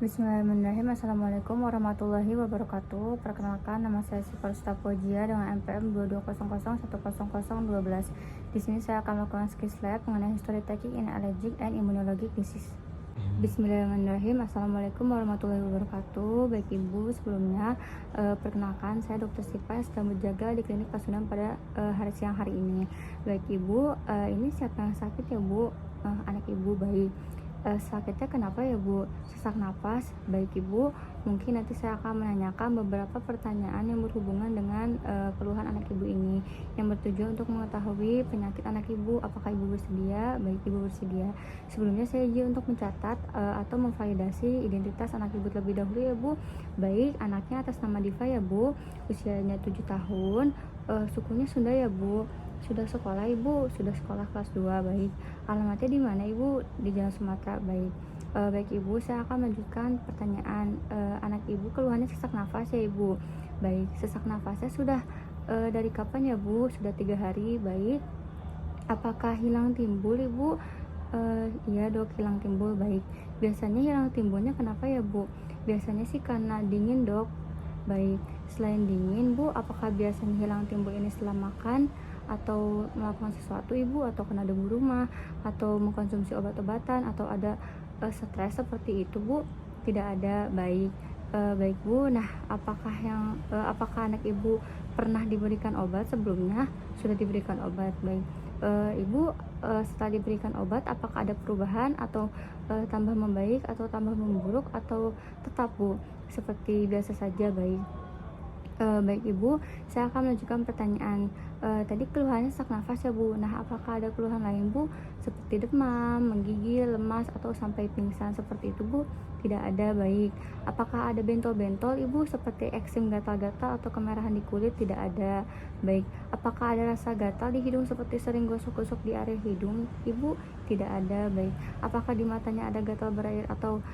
Bismillahirrahmanirrahim. Assalamualaikum warahmatullahi wabarakatuh. Perkenalkan, nama saya Sifar Stapojia dengan NPM 2200100012. Di sini saya akan melakukan skill lab mengenai history taking in allergic and immunologic disease. Bismillahirrahmanirrahim. Assalamualaikum warahmatullahi wabarakatuh. Baik Ibu, sebelumnya perkenalkan, saya Dr. Sipa sedang berjaga di klinik Pasundan pada siang hari ini. Baik Ibu, ini siapa yang sakit ya Bu? Anak Ibu baik. Sakitnya kenapa ya Bu? Sesak napas. Baik Ibu, mungkin nanti saya akan menanyakan beberapa pertanyaan yang berhubungan dengan keluhan anak Ibu ini, yang bertujuan untuk mengetahui penyakit anak Ibu. Apakah Ibu bersedia? Baik Ibu bersedia. Sebelumnya saya izin untuk mencatat atau memvalidasi identitas anak Ibu terlebih dahulu ya Bu. Baik, anaknya atas nama Diva ya Bu, usianya 7 tahun, sukunya Sunda ya Bu. Sudah sekolah Ibu? Sudah sekolah kelas 2. Baik. Alamatnya di mana Ibu? Di Jalan Sumatera. Baik. Baik Ibu, saya akan melanjutkan pertanyaan. Anak Ibu keluhannya sesak nafas ya Ibu. Baik, sesak nafasnya sudah dari kapan ya Bu? Sudah 3 hari. Baik. Apakah hilang timbul Ibu? Iya Dok, hilang timbul. Baik. Biasanya hilang timbulnya kenapa ya Bu? Biasanya sih karena dingin Dok. Baik. Selain dingin Bu, apakah biasanya hilang timbul ini setelah makan atau melakukan sesuatu Ibu, atau kena debu rumah, atau mengkonsumsi obat-obatan, atau ada stres seperti itu Bu? Tidak ada. Baik. Baik Bu. Nah, apakah anak Ibu pernah diberikan obat sebelumnya? Sudah diberikan obat. Baik. Ibu setelah diberikan obat, apakah ada perubahan atau tambah membaik atau tambah memburuk atau tetap Bu seperti biasa saja? Baik. Baik Ibu, saya akan melanjutkan pertanyaan. Tadi keluhannya sesak nafas ya Bu. Nah, apakah ada keluhan lain Bu, seperti demam, menggigil, lemas, atau sampai pingsan seperti itu Bu? Tidak ada. Baik. Apakah ada bentol-bentol Ibu, seperti eksim, gatal-gatal, atau kemerahan di kulit? Tidak ada. Baik. Apakah ada rasa gatal di hidung seperti sering gosok-gosok di area hidung Ibu? Tidak ada. Baik. Apakah di matanya ada gatal berair atau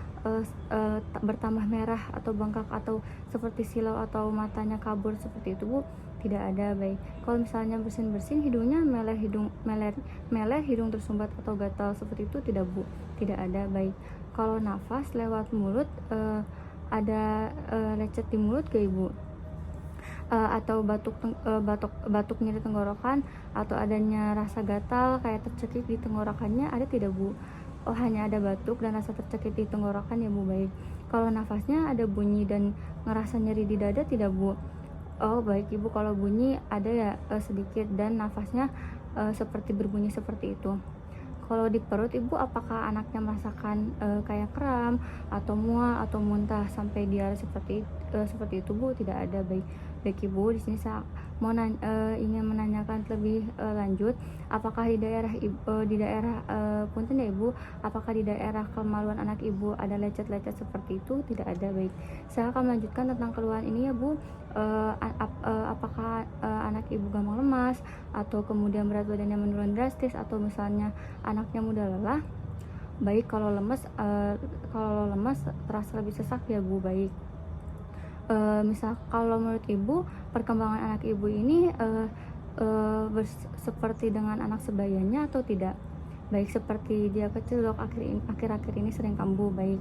bertambah merah atau bengkak atau seperti silau atau matanya kabur seperti itu Bu? Tidak ada. Baik. Kalau misalnya bersin-bersin hidungnya meler hidung tersumbat atau gatal seperti itu tidak Bu? Tidak ada. Baik. Kalau nafas lewat mulut ada lecet di mulut gak Ibu? Atau batuk nyeri tenggorokan, atau adanya rasa gatal kayak tercekik di tenggorokannya, ada tidak Bu? Oh, hanya ada batuk dan rasa tercekik di tenggorokan ya Bu. Baik. Kalau nafasnya ada bunyi dan ngerasa nyeri di dada tidak Bu? Oh baik Ibu, kalau bunyi ada ya sedikit, dan nafasnya seperti berbunyi seperti itu. Kalau di perut Ibu, apakah anaknya merasakan kayak kram atau mual atau muntah sampai diare seperti itu Bu? Tidak ada. Baik. Baik Ibu, di sini saya ingin menanyakan lebih lanjut, apakah di daerah punten ya Ibu, apakah di daerah kemaluan anak Ibu ada lecet-lecet seperti itu? Tidak ada. Baik. Saya akan melanjutkan tentang keluhan ini ya Bu. Apakah anak Ibu gampang lemas, atau kemudian berat badannya menurun drastis, atau misalnya anaknya mudah lelah? Baik. Kalau lemas terasa lebih sesak ya Bu. Baik. Misal kalau menurut Ibu, perkembangan anak Ibu ini seperti dengan anak sebayanya atau tidak? Baik, seperti dia kecil Dok, akhir-akhir ini sering kambuh. Baik.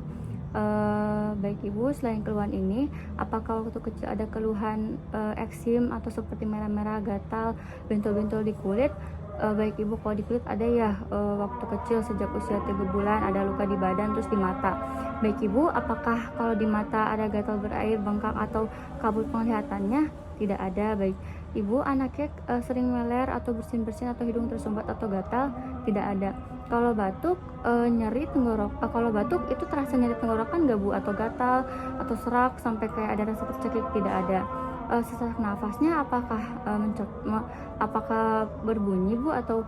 Baik Ibu, selain keluhan ini, apakah waktu kecil ada keluhan eksim atau seperti merah-merah, gatal, bentol-bentol di kulit? Baik Ibu, kalau di kulit ada ya, waktu kecil sejak usia 3 bulan ada luka di badan, terus di mata. Baik Ibu, apakah kalau di mata ada gatal berair, bengkak, atau kabut penglihatannya? Tidak ada. Baik Ibu, anaknya sering meler atau bersin-bersin atau hidung tersumbat atau gatal? Tidak ada. Kalau batuk nyeri tenggorokan, kalau batuk itu terasa nyeri tenggorokan nggak Bu, atau gatal atau serak sampai kayak ada rasa tercekik? Tidak ada. Sesak nafasnya apakah berbunyi Bu, atau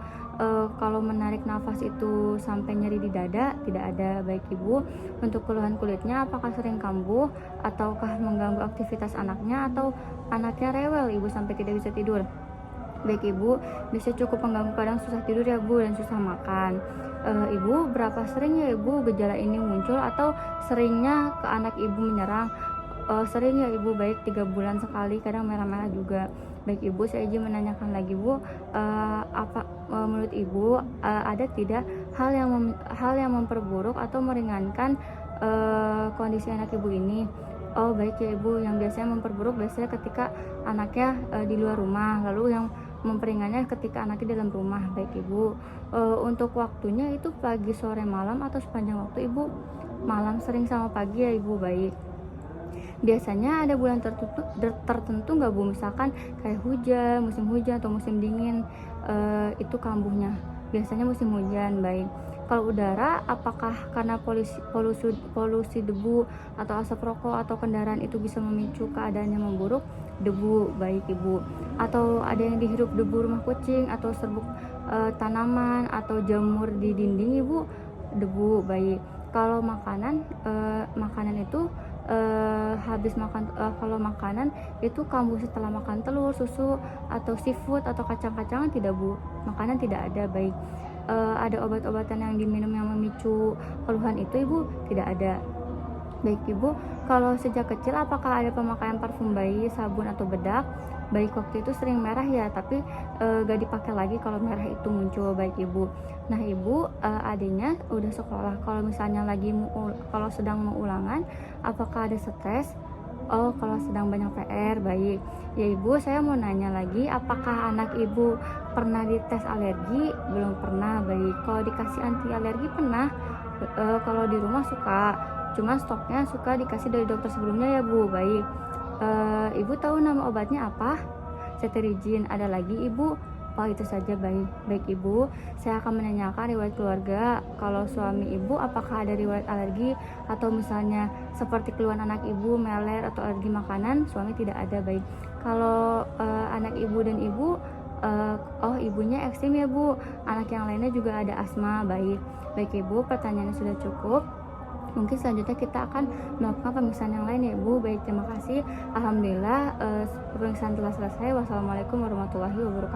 kalau menarik nafas itu sampai nyeri di dada? Tidak ada. Baik Ibu, untuk keluhan kulitnya, apakah sering kambuh ataukah mengganggu aktivitas anaknya, atau anaknya rewel Ibu sampai tidak bisa tidur? Baik Ibu, bisa cukup mengganggu, kadang susah tidur ya Bu, dan susah makan. Ibu, berapa sering ya Ibu gejala ini muncul, atau seringnya ke anak Ibu menyerang? Sering ya Ibu. Baik, 3 bulan sekali, kadang merah-merah juga. Baik Ibu, saya izin menanyakan lagi Bu, menurut Ibu ada tidak hal yang memperburuk atau meringankan kondisi anak ibu ini? Oh baik ya ibu, yang biasanya memperburuk biasanya ketika anaknya di luar rumah, lalu yang memperingannya ketika anaknya dalam rumah. Baik ibu, untuk waktunya itu pagi, sore, malam atau sepanjang waktu ibu? Malam, sering sama pagi ya ibu. Baik, biasanya ada bulan tertentu nggak bu, misalkan kayak musim hujan atau musim dingin, itu kambuhnya? Biasanya musim hujan. Baik, kalau udara apakah karena polusi debu atau asap rokok atau kendaraan itu bisa memicu keadaannya memburuk? Debu. Baik ibu, atau ada yang dihirup debu rumah kucing atau serbuk tanaman atau jamur di dinding ibu? Debu. Baik, kalau makanan itu kalau makanan itu kambuh setelah makan telur, susu atau seafood atau kacang-kacangan tidak bu? Makanan tidak ada. Baik, ada obat-obatan yang diminum yang memicu keluhan itu ibu? Tidak ada. Baik ibu, kalau sejak kecil apakah ada pemakaian parfum bayi, sabun atau bedak? Baik, waktu itu sering merah ya, tapi gak dipakai lagi kalau merah itu muncul. Baik ibu, nah ibu, adiknya udah sekolah, kalau misalnya kalau sedang mau ulangan apakah ada stres? Oh, kalau sedang banyak PR. Baik ya ibu, saya mau nanya lagi, apakah anak ibu pernah dites alergi? Belum pernah. Baik, kalau dikasih anti alergi pernah? Kalau di rumah suka, cuma stoknya suka dikasih dari dokter sebelumnya ya bu. Baik, ibu tahu nama obatnya apa? Cetirizine. Ada lagi ibu? Oh itu saja. Baik ibu, saya akan menanyakan riwayat keluarga. Kalau suami ibu apakah ada riwayat alergi atau misalnya seperti keluhan anak ibu meler atau alergi makanan? Suami tidak ada. Baik, kalau anak ibu dan ibu, oh ibunya eksim ya bu, anak yang lainnya juga ada asma. Baik ibu, pertanyaannya sudah cukup. Mungkin selanjutnya kita akan melakukan pemeriksaan yang lain ya Bu. Baik, terima kasih. Alhamdulillah pemeriksaan telah selesai. Wassalamualaikum warahmatullahi wabarakatuh.